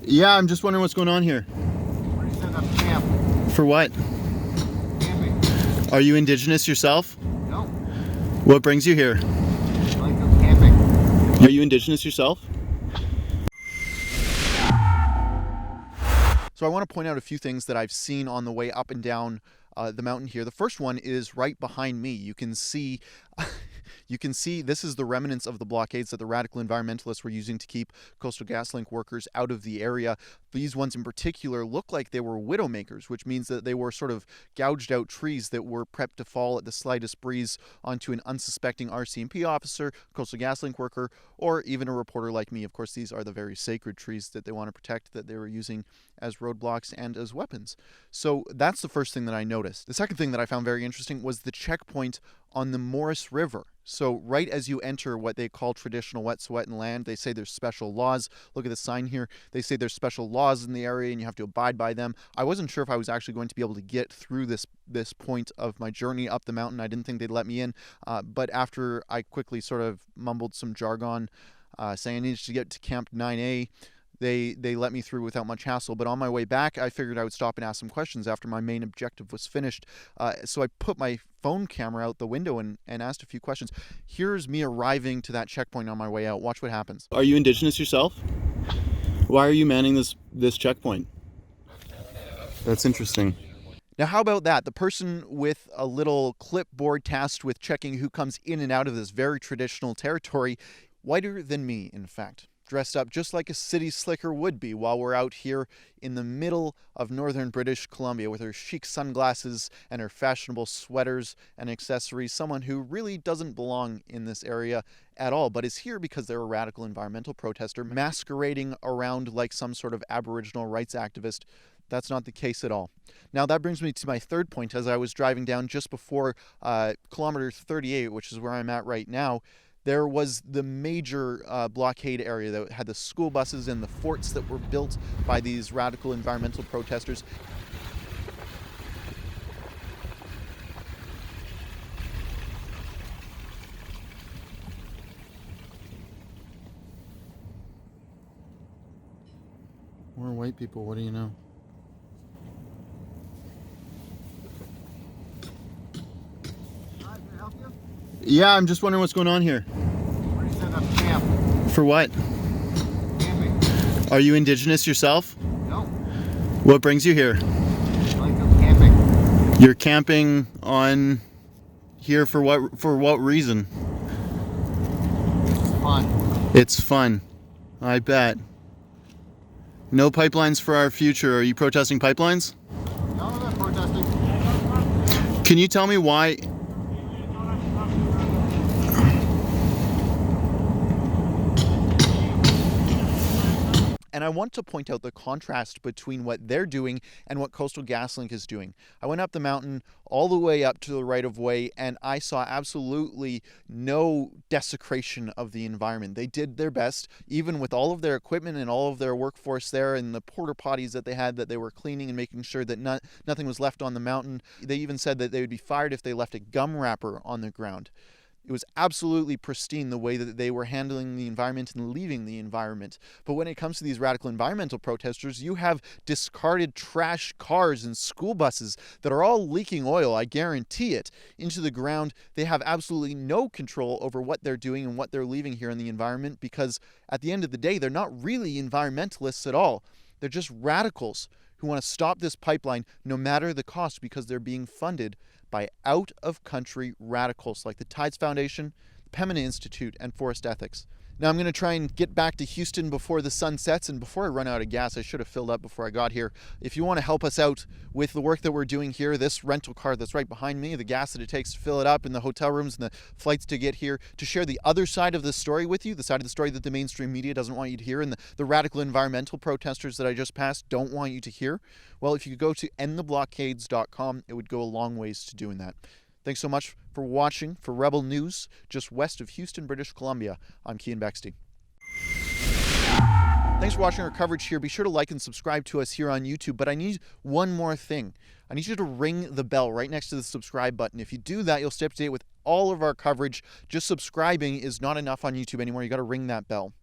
Yeah, I'm just wondering what's going on here. We're gonna set up camp. For what? Camping. Are you indigenous yourself? No. What brings you here? I like go camping. Are you indigenous yourself? So I want to point out a few things that I've seen on the way up and down the mountain here. The first one is right behind me. You can see this is the remnants of the blockades that the radical environmentalists were using to keep Coastal GasLink workers out of the area. These ones in particular look like they were widowmakers, which means that they were sort of gouged out trees that were prepped to fall at the slightest breeze onto an unsuspecting RCMP officer, Coastal GasLink worker, or even a reporter like me. Of course, these are the very sacred trees that they want to protect, that they were using as roadblocks and as weapons. So that's the first thing that I noticed. The second thing that I found very interesting was the checkpoint on the Morris River. So right as you enter what they call traditional wet'suwet'en land, they say there's special laws. Look at the sign here. They say there's special laws in the area and you have to abide by them. I wasn't sure if I was actually going to be able to get through this point of my journey up the mountain. I didn't think they'd let me in, but after I quickly sort of mumbled some jargon saying I needed to get to Camp 9A, they let me through without much hassle. But on my way back, I figured I would stop and ask some questions after my main objective was finished. So I put my phone camera out the window and asked a few questions. Here's me arriving to that checkpoint on my way out. Watch what happens. Are you indigenous yourself? Why are you manning this checkpoint? That's interesting. Now, how about that? The person with a little clipboard tasked with checking who comes in and out of this very traditional territory, whiter than me, in fact. Dressed up just like a city slicker would be while we're out here in the middle of northern British Columbia with her chic sunglasses and her fashionable sweaters and accessories. Someone who really doesn't belong in this area at all, but is here because they're a radical environmental protester masquerading around like some sort of Aboriginal rights activist. That's not the case at all. Now that brings me to my third point. As I was driving down just before kilometer 38, which is where I'm at right now, there was the major blockade area that had the school buses and the forts that were built by these radical environmental protesters. We're white people, what do you know? Hi, can I help you? Yeah, I'm just wondering what's going on here. We're gonna set up camp. For what? Camping. Are you indigenous yourself? No. What brings you here? I like go camping. You're camping on here for what reason? It's fun. It's fun. I bet. No pipelines for our future. Are you protesting pipelines? No, I'm not protesting. Can you tell me why? And I want to point out the contrast between what they're doing and what Coastal GasLink is doing. I went up the mountain all the way up to the right-of-way and I saw absolutely no desecration of the environment. They did their best, even with all of their equipment and all of their workforce there and the porta potties that they had that they were cleaning and making sure that nothing was left on the mountain. They even said that they would be fired if they left a gum wrapper on the ground. It was absolutely pristine the way that they were handling the environment and leaving the environment. But when it comes to these radical environmental protesters, you have discarded trash cars and school buses that are all leaking oil, I guarantee it, into the ground. They have absolutely no control over what they're doing and what they're leaving here in the environment because at the end of the day, they're not really environmentalists at all. They're just radicals who want to stop this pipeline no matter the cost because they're being funded by out-of-country radicals like the Tides Foundation, the Pembina Institute, and Forest Ethics. Now I'm going to try and get back to Houston before the sun sets, and before I run out of gas, I should have filled up before I got here. If you want to help us out with the work that we're doing here, this rental car that's right behind me, the gas that it takes to fill it up, and the hotel rooms and the flights to get here, to share the other side of the story with you, the side of the story that the mainstream media doesn't want you to hear, and the radical environmental protesters that I just passed don't want you to hear, well, if you could go to endtheblockades.com, it would go a long ways to doing that. Thanks so much for watching for Rebel News, just west of Houston, British Columbia. I'm Keean Bexte. Thanks for watching our coverage here. Be sure to like and subscribe to us here on YouTube, but I need one more thing. I need you to ring the bell right next to the subscribe button. If you do that, you'll stay up to date with all of our coverage. Just subscribing is not enough on YouTube anymore. You got to ring that bell.